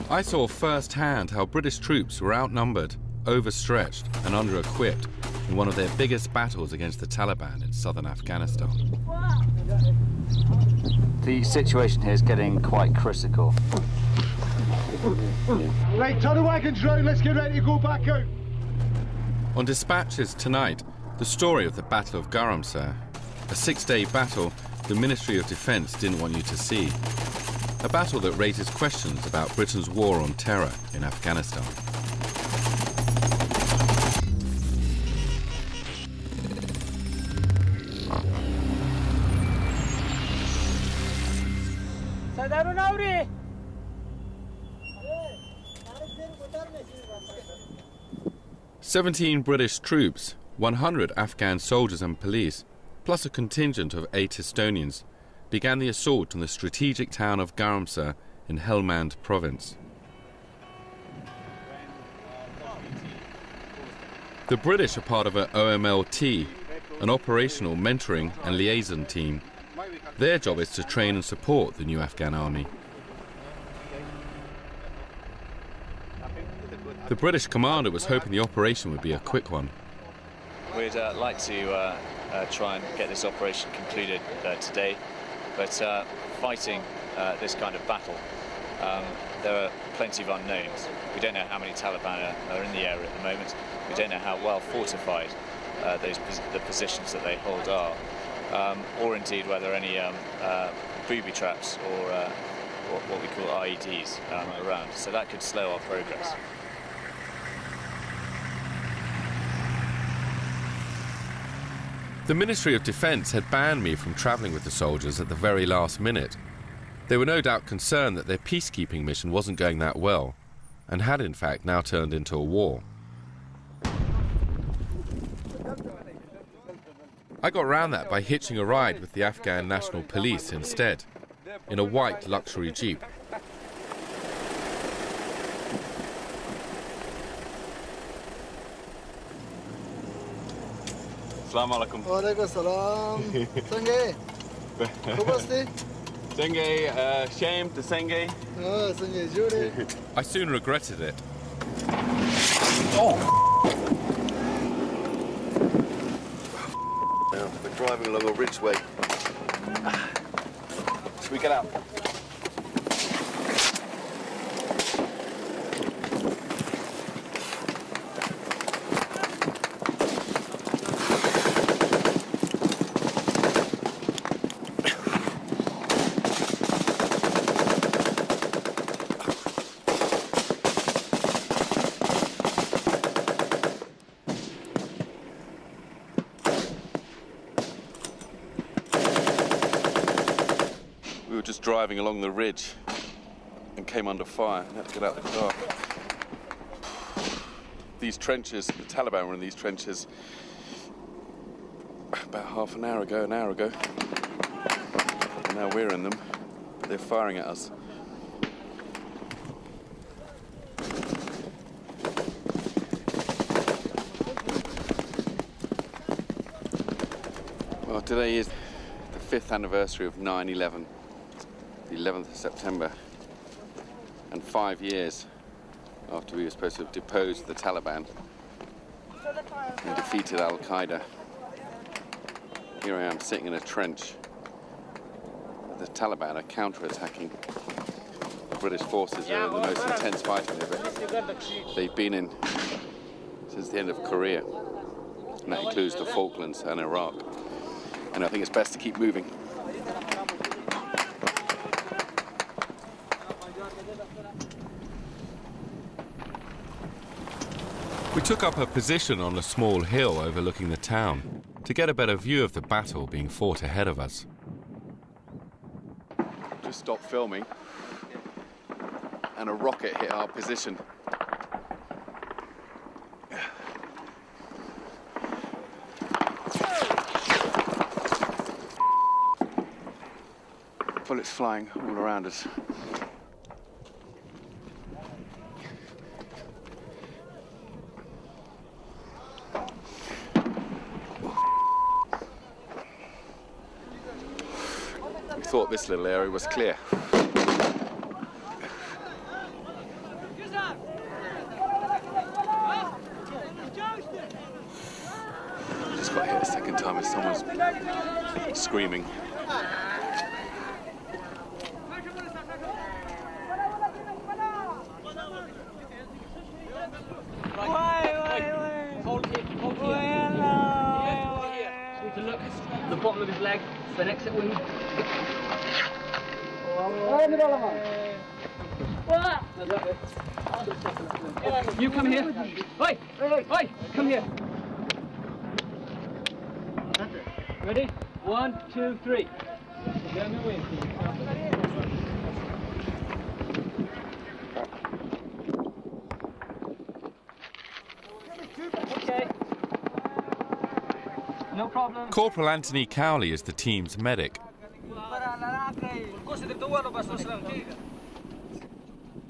I saw firsthand how British troops were outnumbered, overstretched and under-equipped in one of their biggest battles against the Taliban in southern Afghanistan. The situation here is getting quite critical. Right, turn the wagons round, let's get ready to go back out. On dispatches tonight, the story of the Battle of Garamsar, a 6-day battle the Ministry of Defence didn't want you to see. A battle that raises questions about Britain's war on terror in Afghanistan. "17 British troops, 100 Afghan soldiers and police, plus a contingent of 8 Estonians, began the assault on the strategic town of Garamsar in Helmand province. The British are part of a OMLT, an operational mentoring and liaison team. Their job is to train and support the new Afghan army. The British commander was hoping the operation would be a quick one. We'd like to try and get this operation concluded today, but fighting this kind of battle, there are plenty of unknowns. We don't know how many Taliban are in the area at the moment. We don't know how well fortified the positions that they hold are, or indeed whether any booby traps or what we call IEDs around. So that could slow our progress. The Ministry of Defence had banned me from travelling with the soldiers at the very last minute. They were no doubt concerned that their peacekeeping mission wasn't going that well, and had in fact now turned into a war. I got round that by hitching a ride with the Afghan National Police instead, in a white luxury jeep. Assalamu alaikum. Walaikum salam. Senge. Kubasti. Senge, shame to Senge. Oh, Senge, Judy. I soon regretted it. Oh! Now, we're driving along a ridgeway. Should we get out? Driving along the ridge and came under fire and had to get out of the car. These trenches, the Taliban were in these trenches about half an hour ago. And now we're in them. They're firing at us. Well, today is the 5th anniversary of 9/11. The 11th of September, and 5 years after we were supposed to have deposed the Taliban and defeated Al-Qaeda. Here I am sitting in a trench. The Taliban are counter-attacking. The British forces are in the most intense fighting they've been in since the end of Korea, and that includes the Falklands and Iraq. And I think it's best to keep moving. We took up a position on a small hill overlooking the town to get a better view of the battle being fought ahead of us. Just stopped filming and a rocket hit our position. Bullets flying all around us. Thought this little area was clear. someone's screaming. To look at the bottom of his leg for an exit wound. You come here. Oi! Oi! Come here. Ready? 1, 2, 3. Okay. No problem. Corporal Anthony Cowley is the team's medic.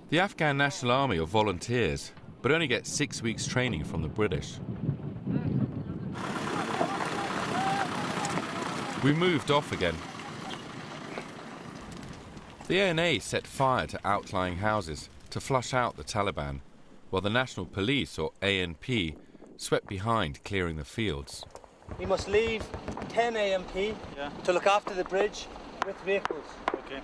The Afghan National Army are volunteers, but only get 6 weeks training from the British. We moved off again. The ANA set fire to outlying houses to flush out the Taliban, while the National Police, or ANP, swept behind, clearing the fields. We must leave 10 AMP to look after the bridge with vehicles. Okay.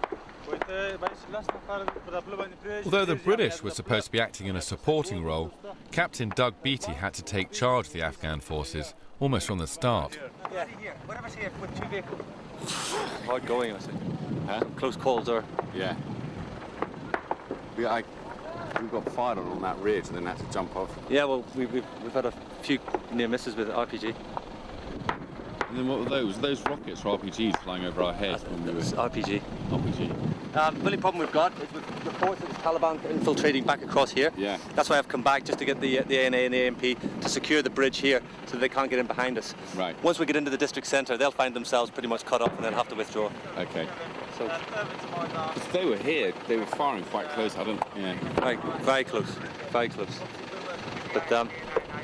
Although the British were supposed to be acting in a supporting role, Captain Doug Beattie had to take charge of the Afghan forces almost from the start. Yeah, whatever's here with 2 vehicles. Hard going, I think. Huh? Close calls are. Yeah. We got fired on that ridge and then had to jump off. Yeah, well, we've had a few near misses with RPG. And then what were those? Were those rockets or RPGs flying over our heads when we were... RPG. RPG. The only problem we've got is with reports of the Taliban infiltrating back across here. Yeah. That's why I've come back, just to get the ANA and the AMP to secure the bridge here so they can't get in behind us. Right. Once we get into the district centre, they'll find themselves pretty much cut off and then have to withdraw. Okay. So, If they were here, they were firing quite close. I don't... Yeah. very close. Very close. But,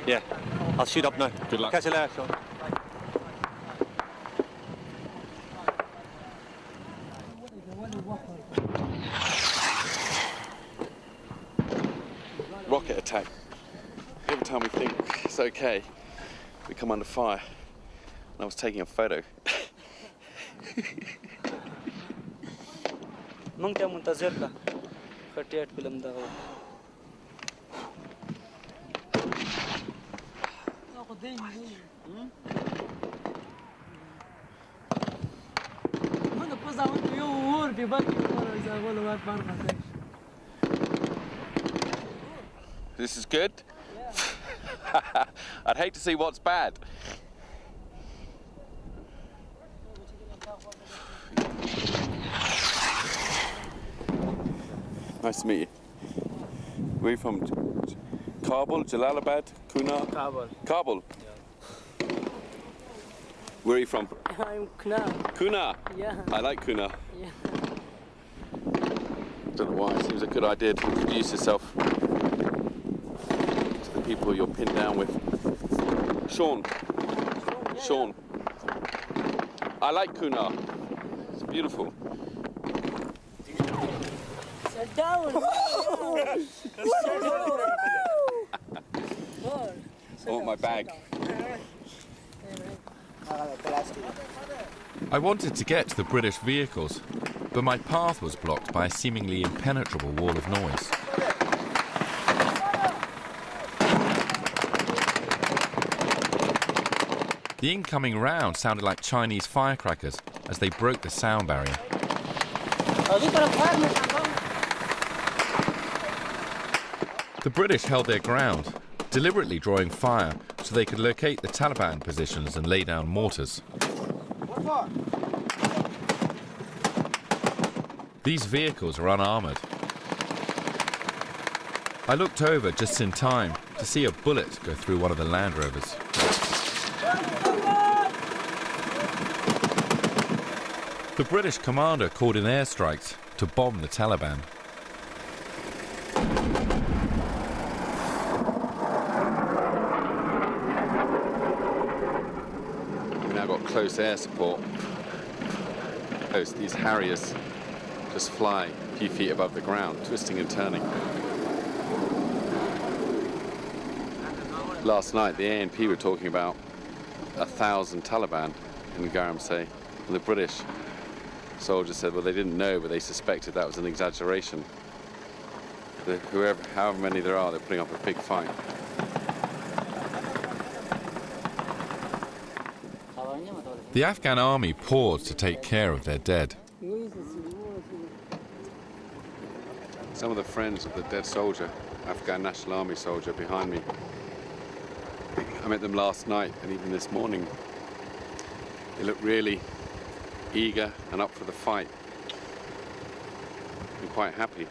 yeah, I'll shoot up now. Good luck. Catch you later, Sean. Rocket attack. Every time we think it's okay, we come under fire. And I was taking a photo. This is good? Yeah. I'd hate to see what's bad. Nice to meet you. Where are you from? Kabul, Jalalabad, Kuna? Kabul. Kabul? Yeah. Where are you from? I'm Kuna. Kuna? Yeah. I like Kuna. Yeah. Don't know why, it seems a good idea to introduce yourself to the people you're pinned down with. Sean. Yeah, Sean. I like Kuna. It's beautiful. Sit down. I want my bag. I wanted to get to the British vehicles, but my path was blocked by a seemingly impenetrable wall of noise. The incoming round sounded like Chinese firecrackers as they broke the sound barrier. The British held their ground, deliberately drawing fire so they could locate the Taliban positions and lay down mortars. These vehicles are unarmoured. I looked over just in time to see a bullet go through one of the Land Rovers. The British commander called in airstrikes to bomb the Taliban. We've now got close air support. These Harriers just fly a few feet above the ground, twisting and turning. Last night, the ANP were talking about 1,000 Taliban in Garamsey. And the British soldiers said, well, they didn't know, but they suspected that was an exaggeration. However many there are, they're putting up a big fight. The Afghan army paused to take care of their dead. Some of the friends of the dead soldier, Afghan National Army soldier behind me, I met them last night and even this morning. They look really eager and up for the fight and quite happy.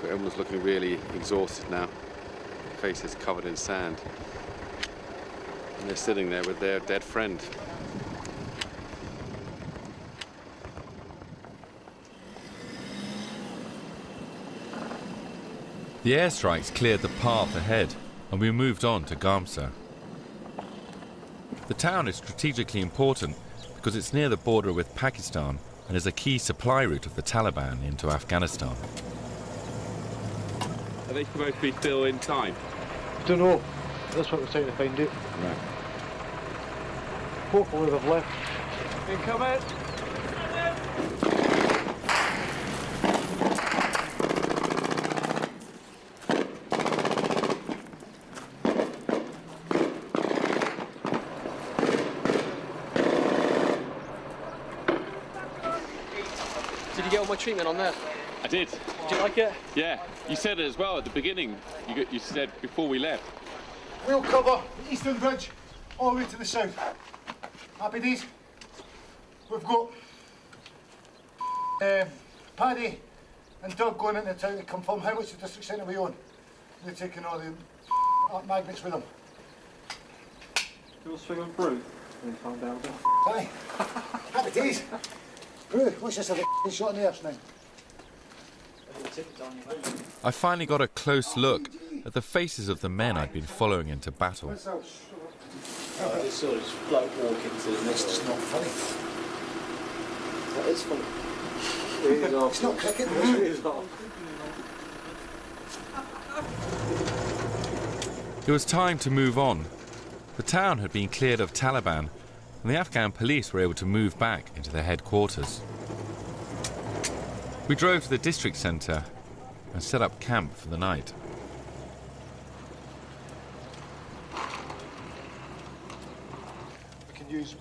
But everyone's looking really exhausted now, faces covered in sand. And they're sitting there with their dead friend. The airstrikes cleared the path ahead, and we moved on to Gamsa. The town is strategically important because it's near the border with Pakistan and is a key supply route of the Taliban into Afghanistan. Are they supposed to be still in time? I don't know. That's what we're trying to find out. Right. Hopefully they've left. Incoming! Did you get all my treatment on there? I did. Did you like it? Yeah. You said it as well at the beginning. You said before we left. We'll cover the eastern bridge all the way to the south. Happy days? We've got Paddy and Doug going into town to confirm how much the district centre we own. They're taking all the magnets with them. You'll swing on through and calm down a bit. Aye. Happy days. Brew, what's this other shot in the arse now? I finally got a close look at the faces of the men I'd been following into battle. This sort of just float walk into the mist. It's not funny. That is funny. It's not cricket, though, is it? It was time to move on. The town had been cleared of Taliban, and the Afghan police were able to move back into their headquarters. We drove to the district centre and set up camp for the night. We can use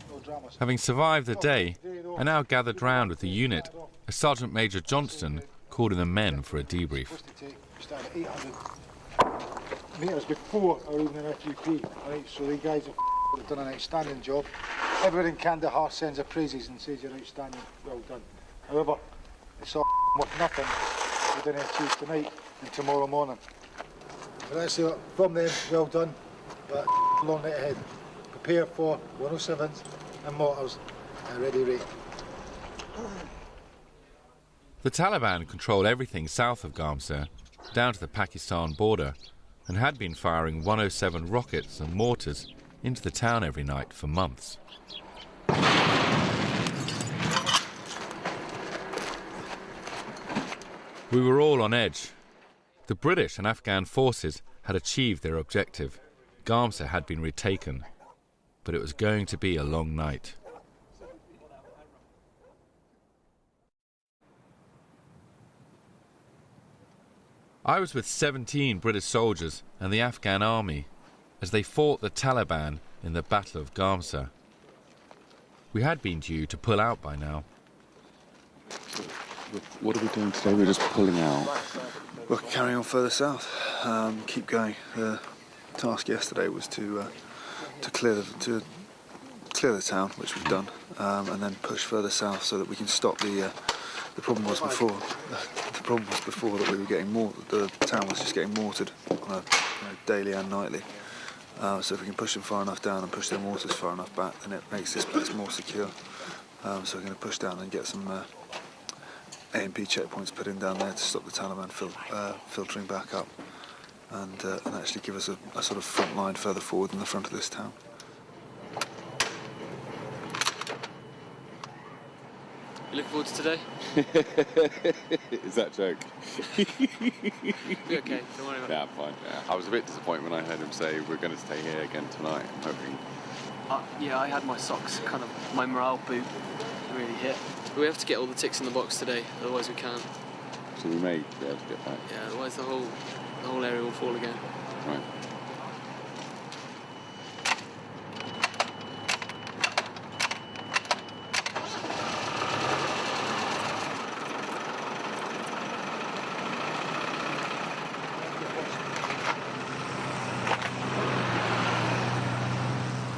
no dramas. Having survived the day, I now gathered round with the unit as Sergeant Major Johnston called in the men for a debrief. We started at 800 metres before our evening FUP. Right, so the guys have done an outstanding job. Everyone in Kandahar sends their praises and says you're outstanding, well done. However, it's all worth nothing we're going to achieve tonight and tomorrow morning. So that's it from them, well done, but long night ahead. Prepare for 107s and mortars at ready rate. The Taliban controlled everything south of Gamsa, down to the Pakistan border, and had been firing 107 rockets and mortars into the town every night for months. We were all on edge. The British and Afghan forces had achieved their objective. Gamsa had been retaken, but it was going to be a long night. I was with 17 British soldiers and the Afghan army as they fought the Taliban in the Battle of Gamsa. We had been due to pull out by now. What are we doing today? We're just pulling out. We'll carry on further south, keep going. The task yesterday was to clear the town, which we've done, and then push further south so that we can stop the problem was before. The problem was before that we were getting the town was just getting mortared on a daily and nightly. So if we can push them far enough down and push their mortars far enough back, then it makes this place more secure. So we're going to push down and get some AMP checkpoints put in down there to stop the Taliban filtering back up, and actually give us a sort of front line further forward in the front of this town. You look forward to today? Is that a joke? Be okay, don't worry about it. Yeah, fine. Yeah. I was a bit disappointed when I heard him say we're going to stay here again tonight. I'm hoping Yeah, I had my socks, kind of my morale boot really hit. We have to get all the ticks in the box today, otherwise we can't. So we may be able to get back. Yeah, otherwise the whole area will fall again. Right.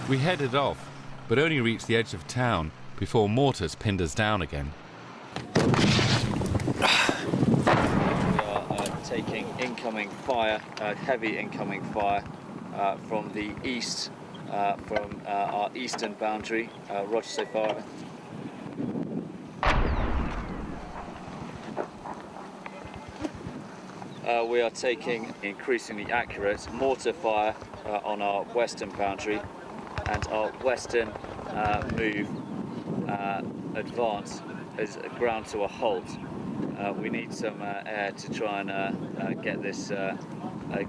We headed off, but only reached the edge of town before mortars pinned us down again. We are taking incoming fire, heavy incoming fire from the east, from our eastern boundary. Roger so far. We are taking increasingly accurate mortar fire on our western boundary, and our western advance is ground to a halt. We need some air to try and get this,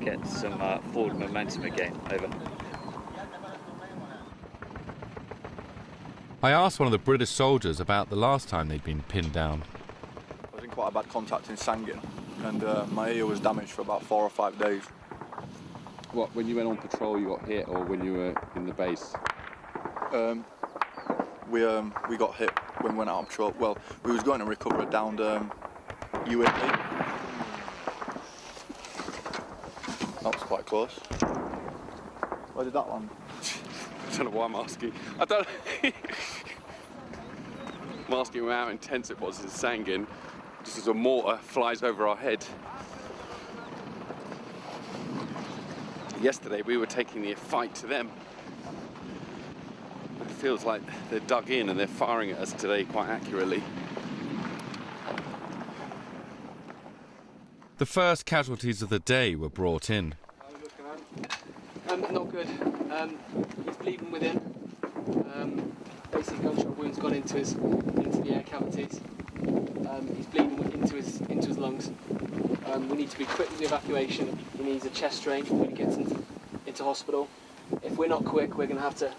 get some forward momentum again. Over. I asked one of the British soldiers about the last time they'd been pinned down. I was in quite a bad contact in Sangin, and my ear was damaged for about 4 or 5 days. What, when you went on patrol you got hit, or when you were in the base? We got hit when we went out on patrol. Well, we was going to recover a downed UAP. That was quite close. Where did that land? I don't know why I'm asking. I don't. I'm asking how intense it was in Sangin, just as a mortar flies over our head. Yesterday we were taking the fight to them. It feels like they're dug in and they're firing at us today quite accurately. The first casualties of the day were brought in. Not good. He's bleeding within. Basically, gunshot wounds gone into the air cavities. He's bleeding into his lungs. We need to be quick with the evacuation. He needs a chest drain when he gets into hospital. If we're not quick, we're going to have to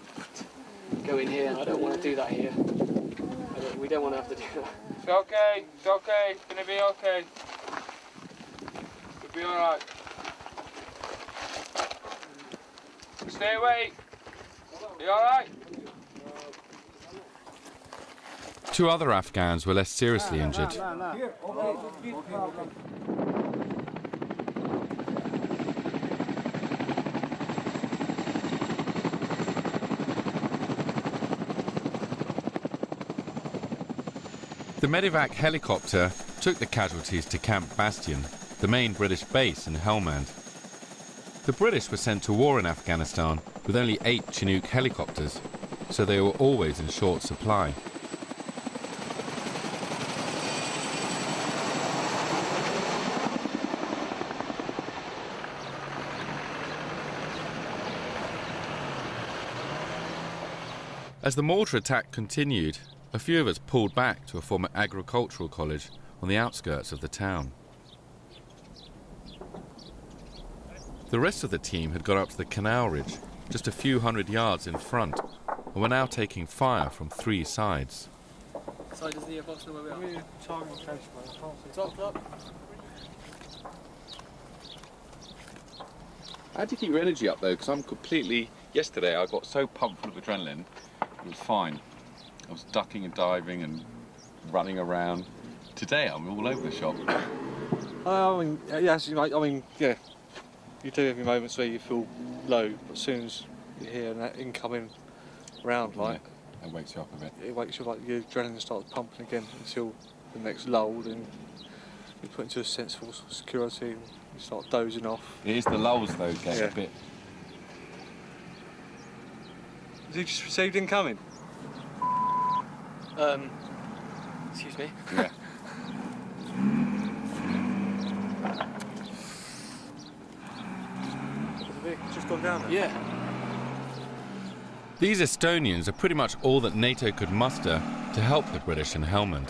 go in here. I don't want to do that here. We don't want to have to do that. It's okay. It's okay. It's going to be okay. It'll be all right. Stay awake. You all right? 2 other Afghans were less seriously injured. The Medivac helicopter took the casualties to Camp Bastion, the main British base in Helmand. The British were sent to war in Afghanistan with only 8 Chinook helicopters, so they were always in short supply. As the mortar attack continued, a few of us pulled back to a former agricultural college on the outskirts of the town. The rest of the team had got up to the canal ridge, just a few hundred yards in front, and were now taking fire from 3 sides. So does the boss know where we are? Top up. How do you keep your energy up though? Because I'm completely... Yesterday I got so pumped full of adrenaline, it was fine. I was ducking and diving and running around. Today I'm all over the shop. Yeah. You do have your moments where you feel low, but as soon as you hear that incoming round, like... Yeah, it wakes you up a bit. It wakes you up, like your adrenaline starts pumping again until the next lull, and you put into a sense of security and you start dozing off. It is the lulls though, get a bit... Has he just received incoming? Excuse me? Yeah. Just gone down there? Yeah. These Estonians are pretty much all that NATO could muster to help the British in Helmand.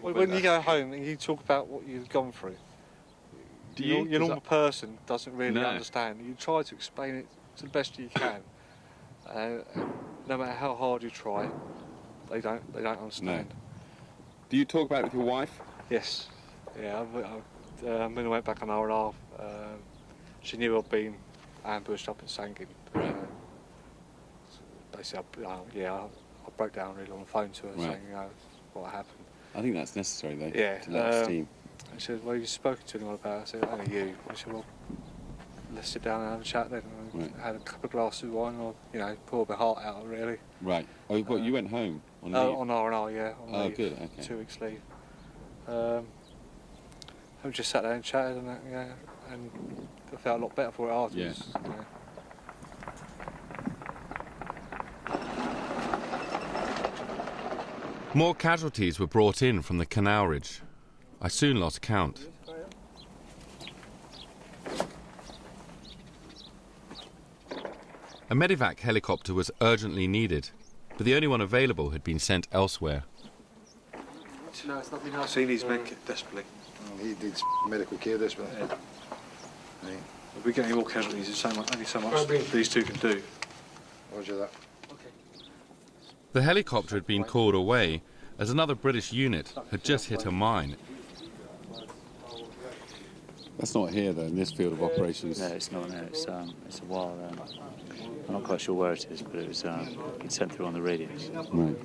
Well, when you go home and you talk about what you've gone through, your normal person doesn't really understand. You try to explain it to the best you can. No matter how hard you try, they don't understand. No. Do you talk about it with your wife? Yes. Yeah. When I went back an hour and a half, she knew I'd been ambushed up in Sangin. Basically, I broke down really on the phone to her, saying, what happened. I think that's necessary, though. Yeah. To let steam. She said, well, have you spoken to anyone about it? I said, only you. I said, well, let's sit down and have a chat then. And I had a couple of glasses of wine, or poured my heart out, really. Right. Oh, but you went home on leave? On R&R, yeah. On leave, good. Okay. 2 weeks leave. We just sat there and chatted, and and I felt a lot better for it afterwards. Yeah. More casualties were brought in from the Canal Ridge. I soon lost count. A medevac helicopter was urgently needed, but the only one available had been sent elsewhere. No, it's nothing else. I've seen these men desperately. He needs medical care desperately. Yeah. Right. If we get any more casualties, there's only so much these two can do. Roger that. The helicopter had been called away as another British unit had just hit a mine. That's not here, though, in this field of operations. No, it's not. No, it's a while. I'm not quite sure where it is, but it was been sent through on the radios. Right.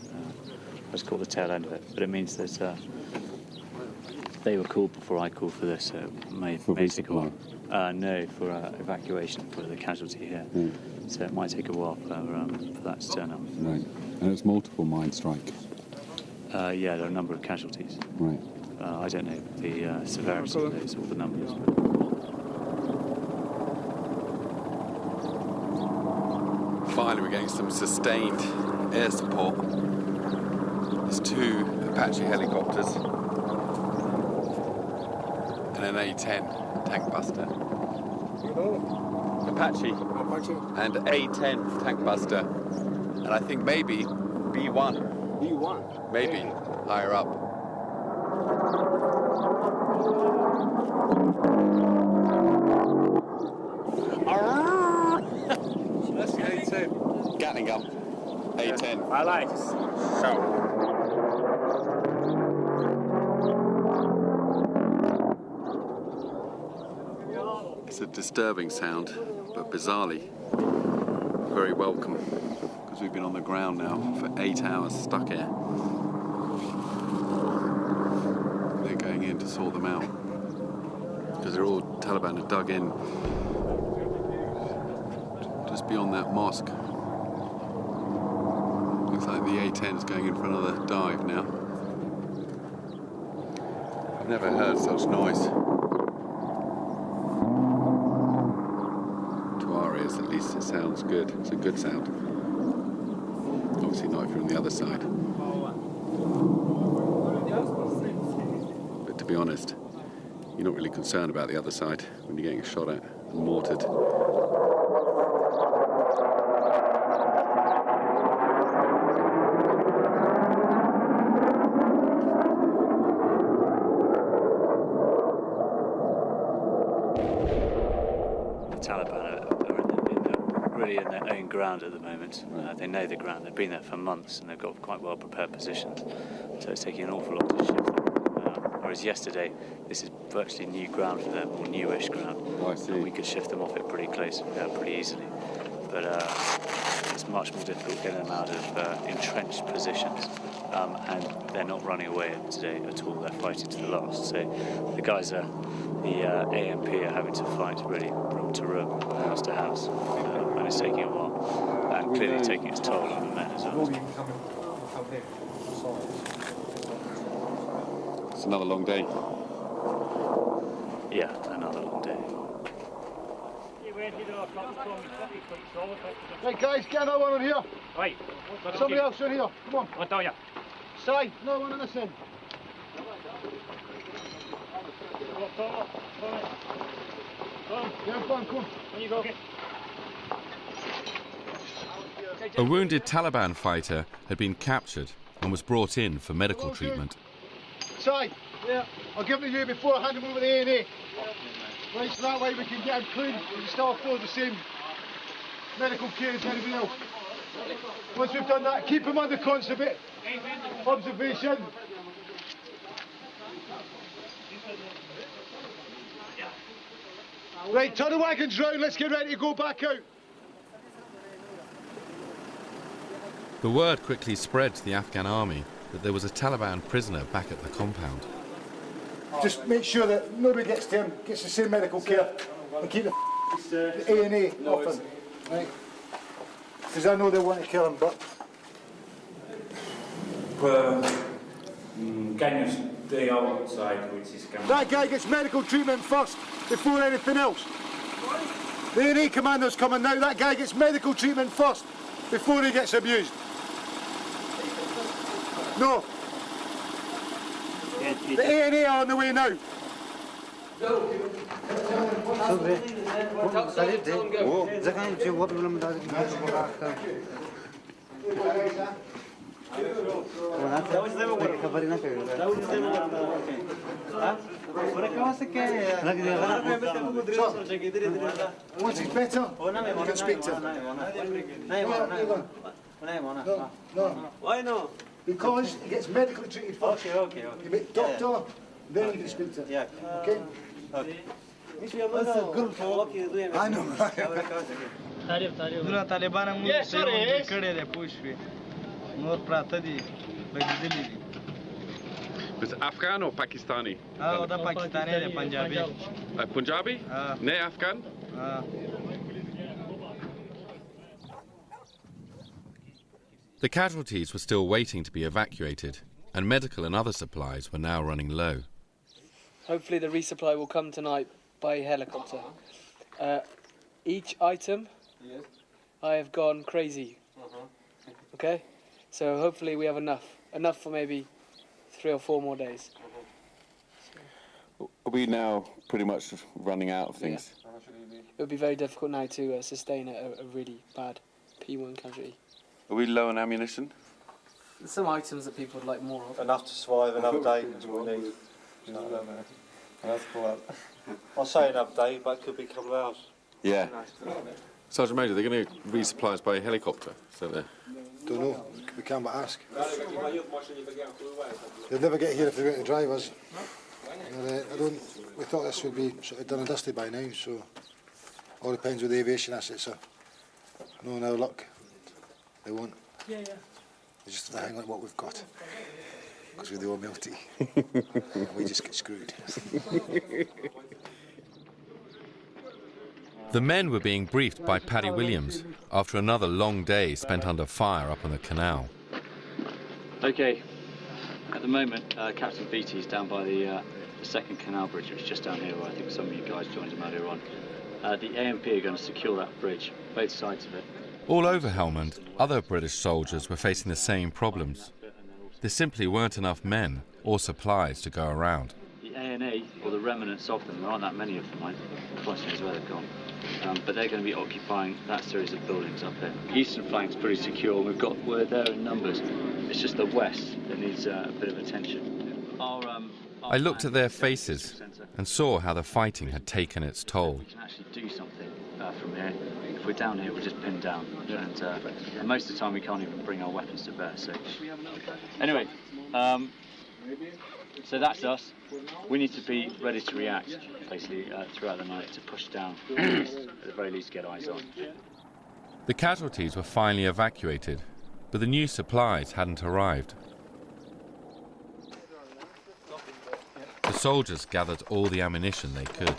Let's call the tail end of it, but it means that they were called before I called for this. So it may take a while. No, for evacuation for the casualty here. Mm. So it might take a while for that to turn up. Right. And it's multiple mine strike. Yeah, there are a number of casualties. Right. I don't know the severity of those or the numbers. Finally, we're getting some sustained air support. There's 2 Apache helicopters and an A-10 tank buster. Apache and A-10 tank buster, and I think maybe B-1. B-1? Maybe higher up. That's the A-10. Gatling gun. A-10. I like it. So. It's a disturbing sound, but bizarrely very welcome, because we've been on the ground now for 8 hours stuck here. They're going in to sort them out, because they're all Taliban are dug in just beyond that mosque. Looks like the A-10 is going in for another dive now. I've never heard such noise. At least it sounds good. It's a good sound. Obviously not if you're on the other side. But to be honest, you're not really concerned about the other side when you're getting shot at and mortared. In their own ground at the moment. They know the ground, they've been there for months and they've got quite well prepared positions, so it's taking an awful lot to shift them. Whereas yesterday, this is virtually new ground for them, or newish ground. Oh, I see. And we could shift them off it pretty pretty easily. But it's much more difficult getting them out of entrenched positions, and they're not running away today at all, they're fighting to the last. So the guys are, the AMP are having to fight really room to room, house to house. And it's taking a while, and clearly taking its toll on the men as well. It's another long day. Yeah, another long day. Right, guys, get another one on here. Right. Somebody else on here. Come on. Antonio. Side, another one on this end. Yeah, come on. When you go. A wounded Taliban fighter had been captured and was brought in for medical treatment. Side. Yeah. I'll give them to you before I hand them over to A&A. Right, so that way we can get them clean. We can still feel the same medical care to anybody else. Once we've done that, keep them under constant observation. Right, turn the wagons round, let's get ready to go back out. The word quickly spread to the Afghan army that there was a Taliban prisoner back at the compound. Just make sure that nobody gets to him, gets the same medical care, and keep the A&E off him, right? Because I know they want to kill him, but... Can you stay outside with his camera? That guy gets medical treatment first, before anything else. The A&E commando's coming now, that guy gets medical treatment first, before he gets abused. No. The A&E are on the way now. Once he's better, you can speak to him. No. Why no? Because he gets medically treated first. Okay. You meet doctor, then you can speak to him. Okay? I know. Was it Afghan or Pakistani? Pakistani, Punjabi? Ne Afghan? The casualties were still waiting to be evacuated, and medical and other supplies were now running low. Hopefully the resupply will come tonight by helicopter. Each item, I have gone crazy. Okay? So hopefully we have enough for maybe 3 or 4 more days. Are we now pretty much running out of things? Yeah. It would be very difficult now to sustain a really bad P1 casualty. Are we low on ammunition? Some items that people would like more of. Enough to survive another day is what we need. That's cool. I'll say another day, but it could be a couple of hours. Yeah. Sergeant Major, they're going to resupply us by helicopter, so they're... Don't know. We can't but ask. They'll never get here if they're going to drive us. We thought this would be sort of done and dusted by now, so all depends with the aviation assets. So, no, no luck. They won't. Yeah. They just hang on what we've got. Because we're the old milty. We just get screwed. The men were being briefed by Paddy Williams after another long day spent under fire up on the canal. Okay, at the moment, Captain Beatty's down by the second canal bridge, which is just down here where I think some of you guys joined him earlier on. The AMP are going to secure that bridge, both sides of it. All over Helmand, other British soldiers were facing the same problems. There simply weren't enough men or supplies to go around. The ANA, or the remnants of them, there aren't that many of them, the question is where they've gone. But they're going to be occupying that series of buildings up there. The eastern flank's pretty secure, we're there in numbers. It's just the west that needs a bit of attention. I looked at their faces and saw how the fighting had taken its toll. We can actually do something from here. If we're down here, we're just pinned down, and most of the time we can't even bring our weapons to bear. So anyway, so that's us. We need to be ready to react, basically, throughout the night to push down, at the very least get eyes on. The casualties were finally evacuated, but the new supplies hadn't arrived. The soldiers gathered all the ammunition they could.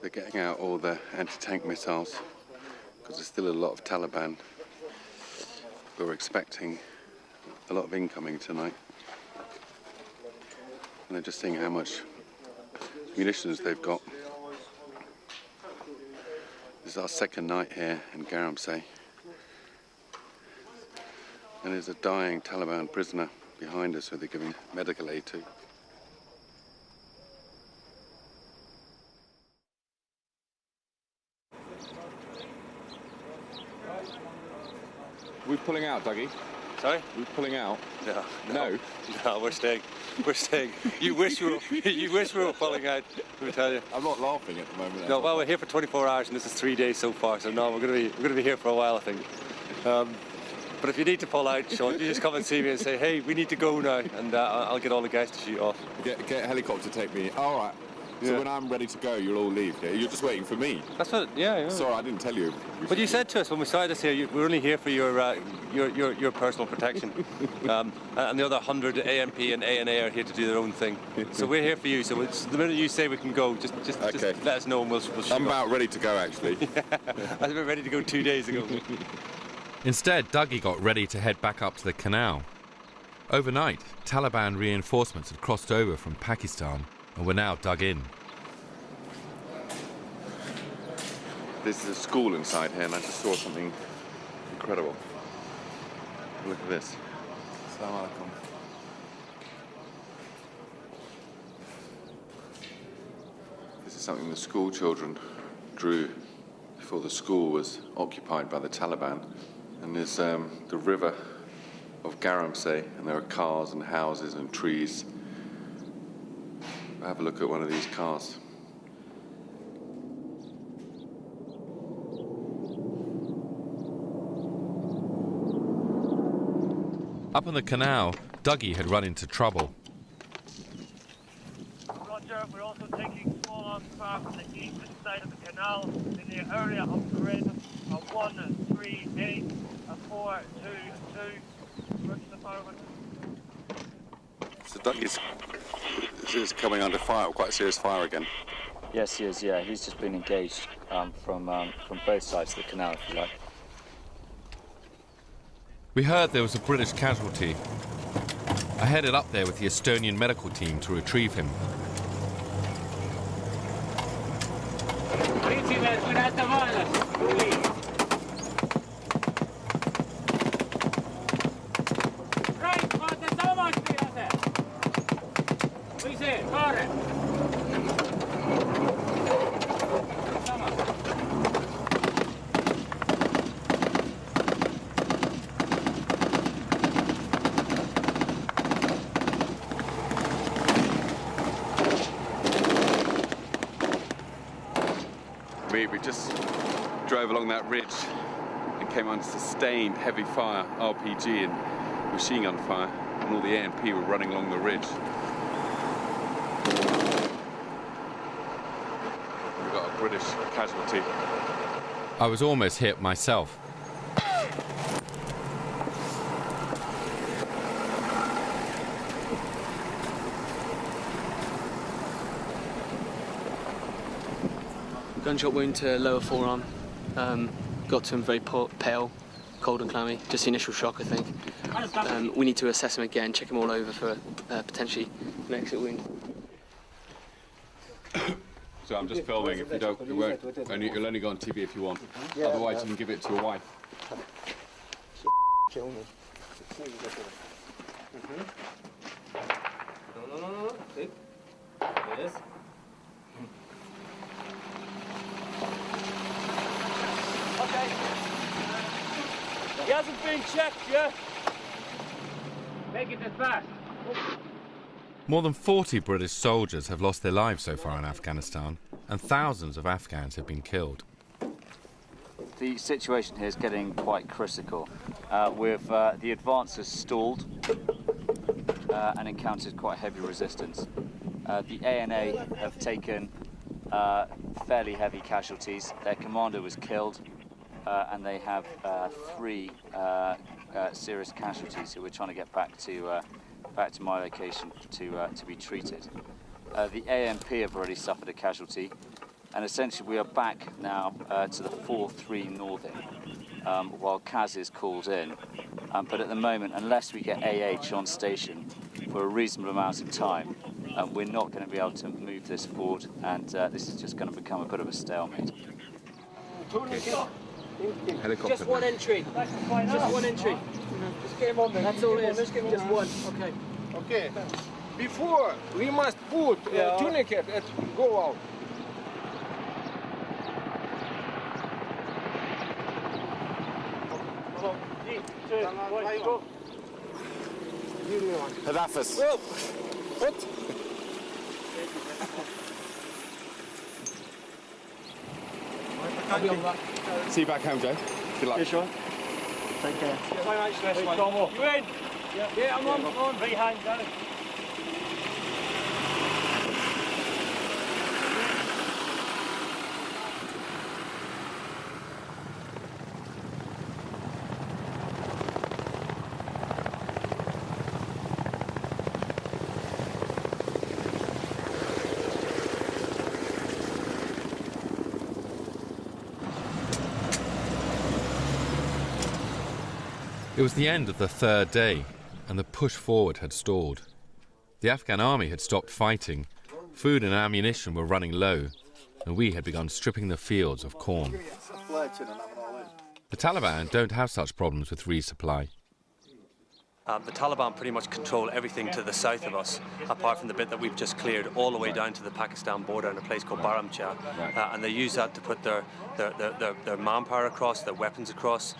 They're getting out all the anti-tank missiles because there's still a lot of Taliban. We're expecting a lot of incoming tonight. And they're just seeing how much munitions they've got. This is our second night here in Garamsey. And there's a dying Taliban prisoner behind us who they're giving medical aid to. We're pulling out, Dougie. Sorry? We're pulling out. No. No, we're staying. We're staying. You wish we were pulling out. Let me tell you. I'm not laughing at the moment. No, well, we're here for 24 hours, and this is 3 days so far. So no, we're gonna be here for a while, I think. But if you need to pull out, Sean, you just come and see me and say, hey, we need to go now, and I'll get all the guys to shoot off. Get a helicopter to take me. All right. So when I'm ready to go, you'll all leave. Yeah? You're just waiting for me. That's what. Yeah. Sorry, I didn't tell you. But you said to us when we started this here, we're only here for your personal protection, and the other 100 AMP and ANA are here to do their own thing. So we're here for you. So the minute you say we can go, just let us know and we'll shoot I'm about off. ready to go, actually. I was ready to go 2 days ago. Instead, Dougie got ready to head back up to the canal. Overnight, Taliban reinforcements had crossed over from Pakistan and were now dug in. This is a school inside here, and I just saw something incredible. Look at this. Assalamu alaikum. This is something the school children drew before the school was occupied by the Taliban. And there's the river of Garamsey, and there are cars and houses and trees. Have a look at one of these cars. Up on the canal, Dougie had run into trouble. Roger, we're also taking small arms fire from the eastern side of the canal in the area of grid 138 422. Roger the fire. So Dougie's is coming under fire, quite serious fire again. Yes, he is. Yeah, he's just been engaged from both sides of the canal, if you like. We heard there was a British casualty. I headed up there with the Estonian medical team to retrieve him. We just drove along that ridge and came under sustained heavy fire, RPG and machine gun fire, and all the ANP were running along the ridge. We got a British casualty. I was almost hit myself. Gunshot wound to lower forearm. Got to him very pale, cold and clammy. Just the initial shock, I think. We need to assess him again, check him all over for potentially an exit wound. So I'm just filming. If you don't, it won't. You'll only go on TV if you want. Otherwise, you can give it to your wife. Kill me. No. Sit. Yes. Okay. He hasn't been checked yet. Make it as fast. More than 40 British soldiers have lost their lives so far in Afghanistan, and thousands of Afghans have been killed. The situation here is getting quite critical. With the advances stalled and encountered quite heavy resistance. The ANA have taken fairly heavy casualties. Their commander was killed, and they have 3 serious casualties who we're trying to get back to my location to be treated. The AMP have already suffered a casualty, and essentially we are back now to the 4-3 Northern, while Kaz is called in. But at the moment, unless we get AH on station for a reasonable amount of time, we're not going to be able to move this forward, and this is just going to become a bit of a stalemate. Helicopter. Just one entry. Just one entry. Just get him on there. That's all it is. Just one. Okay. Okay. Before, we must put tourniquet and go out. Go. Hadafas. What? I'll be on that. See you back home, Joe. Good luck. Yeah, sure. Take care. You in? Yeah, I'm on. Right hand down. It was the end of the third day, and the push forward had stalled. The Afghan army had stopped fighting, food and ammunition were running low, and we had begun stripping the fields of corn. The Taliban don't have such problems with resupply. The Taliban pretty much control everything to the south of us, apart from the bit that we've just cleared, all the way down to the Pakistan border in a place called Baramcha. And they use that to put their manpower across, their weapons across,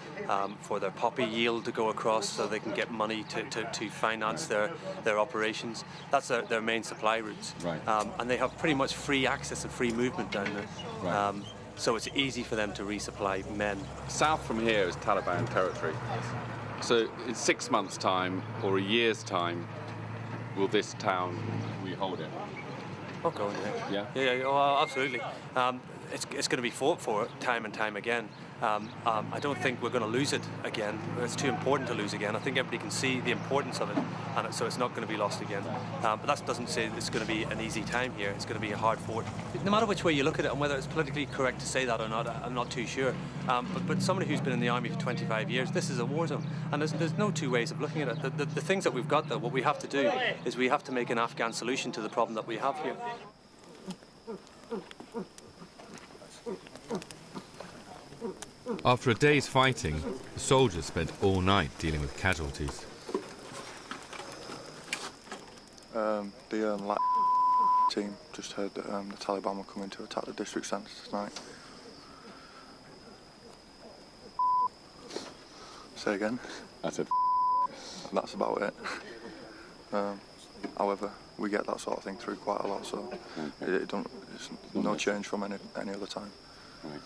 for their poppy yield to go across so they can get money to finance their operations. That's their main supply routes. And they have pretty much free access and free movement down there. So it's easy for them to resupply men. South from here is Taliban territory. So in 6 months' time or a year's time, will this town, we hold it? Oh, God, yeah. Yeah, oh, absolutely. It's going to be fought for time and time again. I don't think we're going to lose it again. It's too important to lose again. I think everybody can see the importance of it, and so it's not going to be lost again. But that doesn't say it's going to be an easy time here. It's going to be a hard fought. No matter which way you look at it, and whether it's politically correct to say that or not, I'm not too sure. But somebody who's been in the army for 25 years, this is a war zone, and there's no two ways of looking at it. The things that we've got, though, what we have to do is we have to make an Afghan solution to the problem that we have here. After a day's fighting, the soldiers spent all night dealing with casualties. The team just heard that the Taliban were coming to attack the district centre tonight. Say again? I said That's about it. However, we get that sort of thing through quite a lot, so it's no change from any other time. Right.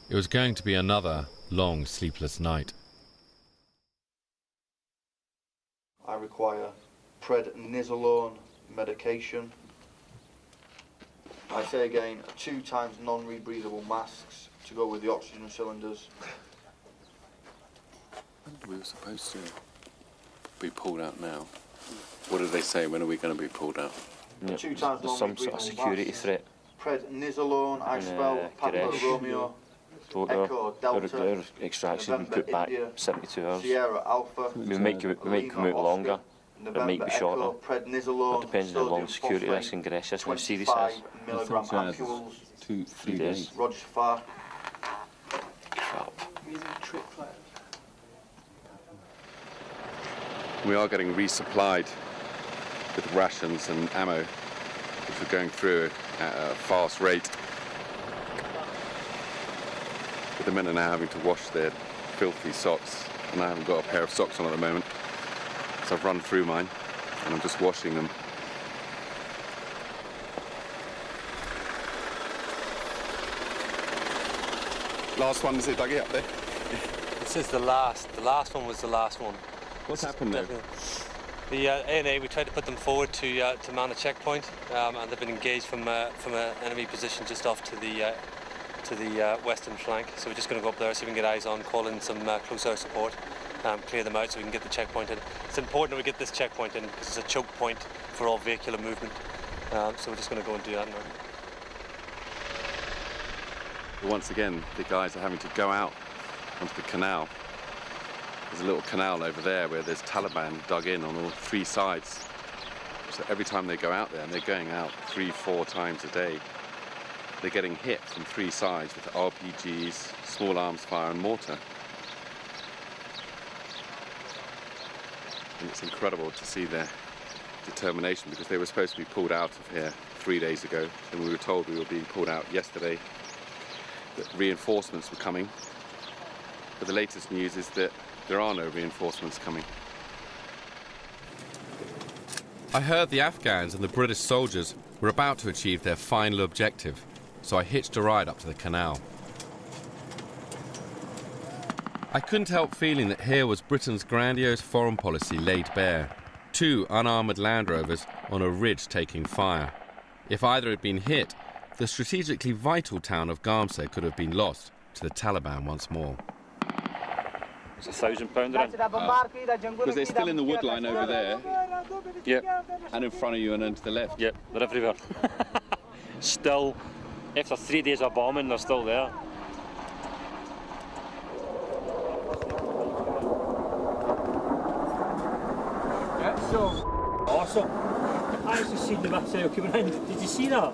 It was going to be another long, sleepless night. I require prednisolone medication. I say again, 2 times non-rebreathable masks to go with the oxygen cylinders. We were supposed to be pulled out now. What did they say? When are we going to be pulled out? Yeah, 2 times there's some sort of security masks. threat. Prednisolone, I spell Papa Romeo, Echo Delta, Our extraction will be put back 72 hours. Sierra Alpha, We might come out longer, but it might be shorter. It depends on how long security risk and Gress is and how serious it is. 25 mg ampules, 3 days. Roger Far. We are getting resupplied with rations and ammo, which are going through at a fast rate. But the men are now having to wash their filthy socks, and I haven't got a pair of socks on at the moment, so I've run through mine, and I'm just washing them. Last one, is it Dougie up there? This is the last. The last one was the last one. What's happened there? The ANA, we tried to put them forward to man a checkpoint, and they've been engaged from an enemy position just off to the western flank. So we're just going to go up there, see if we can get eyes on, call in some close air support, clear them out so we can get the checkpoint in. It's important that we get this checkpoint in because it's a choke point for all vehicular movement. So we're just going to go and do that now. Once again, the guys are having to go out onto the canal. There's a little canal over there where there's Taliban dug in on all 3 sides. So every time they go out there, and they're going out 3-4 times a day, they're getting hit from 3 sides with RPGs, small arms fire and mortar. And it's incredible to see their determination, because they were supposed to be pulled out of here 3 days ago, and we were told we were being pulled out yesterday. that reinforcements were coming. But the latest news is that there are no reinforcements coming. I heard the Afghans and the British soldiers were about to achieve their final objective, so I hitched a ride up to the canal. I couldn't help feeling that here was Britain's grandiose foreign policy laid bare. 2 unarmoured Land Rovers on a ridge taking fire. If either had been hit, the strategically vital town of Gamsa could have been lost to the Taliban once more. It's a £1,000 in. Because they're still in the wood line over there. Yep. And in front of you and then to the left. Yep, they're everywhere. Still, after 3 days of bombing, they're still there. Yeah, so awesome. I actually seen the missile coming in. Did you see that?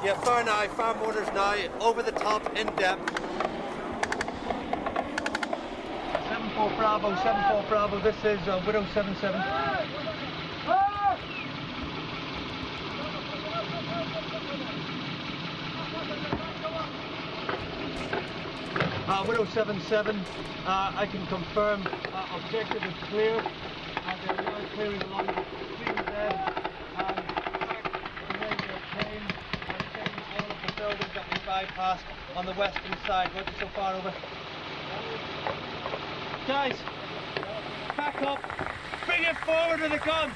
Yeah, far now, far mortars now, over the top, in depth. 7-4 Bravo, 7-4 Bravo, this is Widow 77. Widow 77, I can confirm objective is clear. They're now clearing along the stream there. Buildings that we bypassed on the western side. What's it so far over? Guys, back up. Bring it forward with a gun.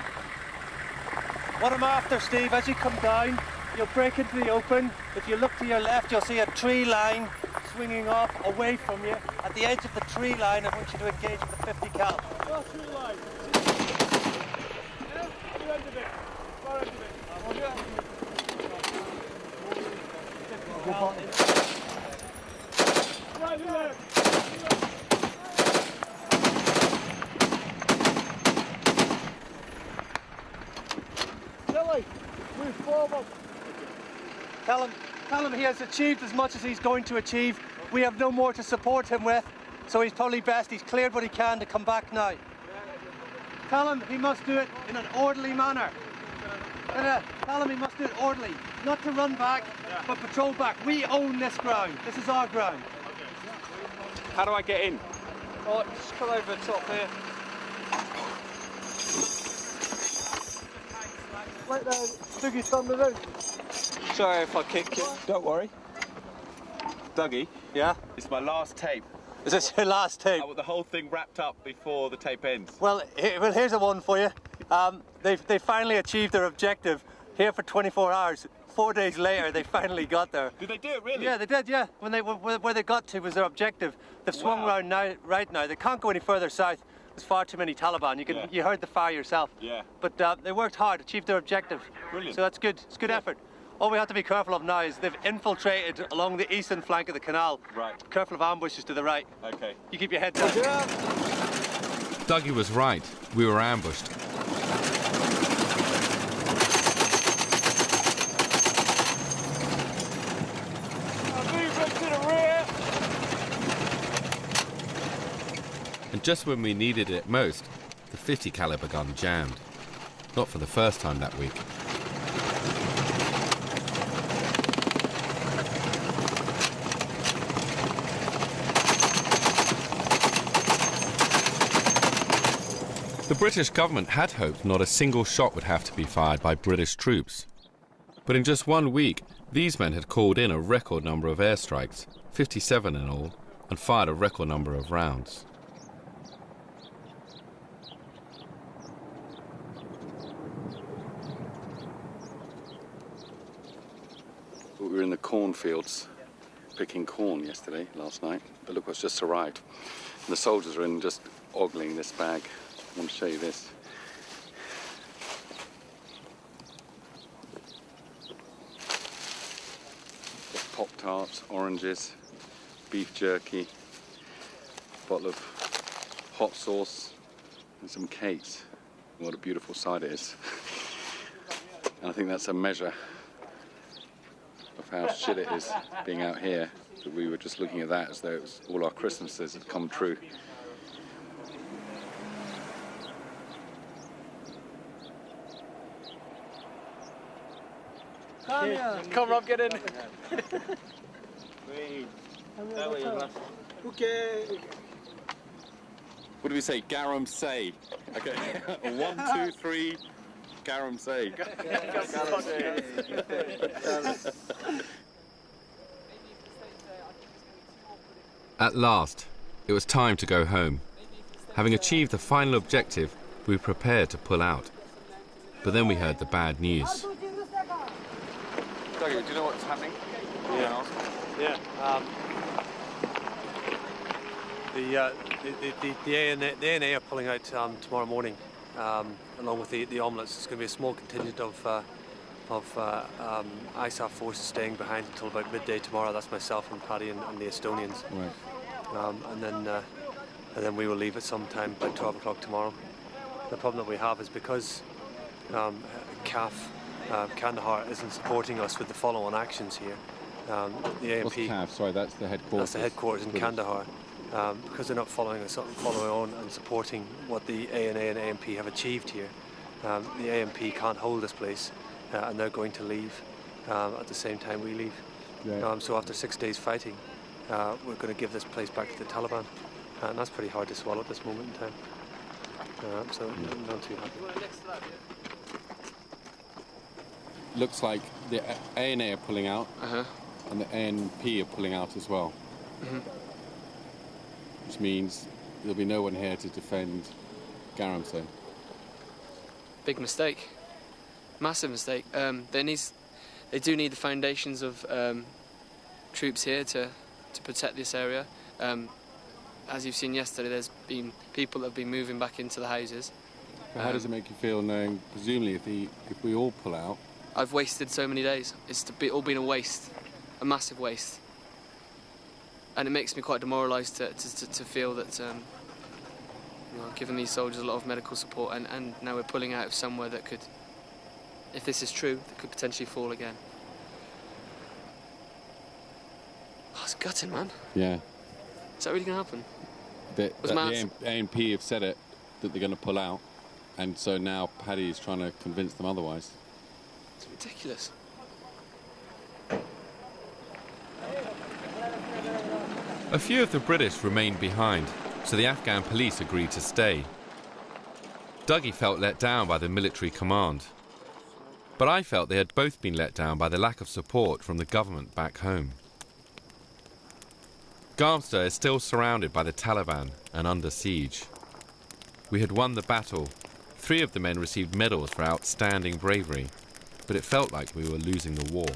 What I'm after, Steve, as you come down, you'll break into the open. If you look to your left, you'll see a tree line swinging off away from you. At the edge of the tree line, I want you to engage with the 50 cal. What tree line? Yeah, you end of it. Far end of it. Right there. Billy, move forward. Tell him he has achieved as much as he's going to achieve. We have no more to support him with, so he's probably best. He's cleared what he can to come back now. Tell him he must do it in an orderly manner. Tell him he must do it orderly, not to run back, but patrol back. We own this ground. This is our ground. How do I get in? Oh, just come over the top here. Right there, Dougie's on the road. Sorry if I kick you. Don't worry. Dougie? Yeah? It's my last tape. Is this your last tape? I want the whole thing wrapped up before the tape ends. Well, here's a one for you. They finally achieved their objective here for 24 hours. 4 days later, they finally got there. Did they do it, really? Yeah, they did, yeah. Where they got to was their objective. They've swung around right now. They can't go any further south. There's far too many Taliban. You heard the fire yourself. Yeah. But they worked hard, achieved their objective. Brilliant. So that's good. It's good effort. All we have to be careful of now is they've infiltrated along the eastern flank of the canal. Right. Careful of ambushes to the right. Okay. You keep your head down. Dougie was right. We were ambushed. And just when we needed it most, the 50 caliber gun jammed. Not for the first time that week. The British government had hoped not a single shot would have to be fired by British troops. But in just 1 week, these men had called in a record number of airstrikes, 57 in all, and fired a record number of rounds. We were in the cornfields picking corn last night, but look what's just arrived. And the soldiers are in just ogling this bag. I want to show you this. Pop-tarts, oranges, beef jerky, bottle of hot sauce, and some cakes. What a beautiful sight it is. And I think that's a measure of how shit it is being out here. So we were just looking at that as though it was all our Christmases had come true. Come, Rob, get in. Okay. What do we say? Garum say. Okay. 1, 2, 3. Garum say. At last, it was time to go home. Having achieved the final objective, we prepared to pull out. But then we heard the bad news. Dougie, do you know what's happening? Yeah. The ANA are pulling out tomorrow morning, along with the omelettes. It's going to be a small contingent of ISAF forces staying behind until about midday tomorrow. That's myself and Paddy and the Estonians. Right. And then we will leave at some time about 12 o'clock tomorrow. The problem that we have is because CAF, Kandahar, isn't supporting us with the follow-on actions here. The AMP. What's CAF? Sorry, that's the headquarters. That's the headquarters in Kandahar. Because they're not following on and supporting what the ANA and AMP have achieved here. The AMP can't hold this place, and they're going to leave at the same time we leave. Right. So after 6 days fighting, we're going to give this place back to the Taliban, and that's pretty hard to swallow at this moment in time. So I'm not too happy. Looks like the ANA are pulling out, and the ANP are pulling out as well. Which means there'll be no one here to defend Garamsay. Big mistake. Massive mistake. They do need the foundations of troops here to protect this area. As you've seen yesterday, there's been people that have been moving back into the houses. But how does it make you feel knowing, presumably, if we all pull out? I've wasted so many days. It's all been a waste, a massive waste. And it makes me quite demoralised to feel that giving these soldiers a lot of medical support, and now we're pulling out of somewhere that could, if this is true, that could potentially fall again. Oh, it's gutting, man. Yeah. Is that really going to happen? The ANP have said it, that they're going to pull out, and so now Paddy is trying to convince them otherwise. It's ridiculous. A few of the British remained behind, so the Afghan police agreed to stay. Dougie felt let down by the military command, but I felt they had both been let down by the lack of support from the government back home. Garmster is still surrounded by the Taliban and under siege. We had won the battle. 3 of the men received medals for outstanding bravery, but it felt like we were losing the war.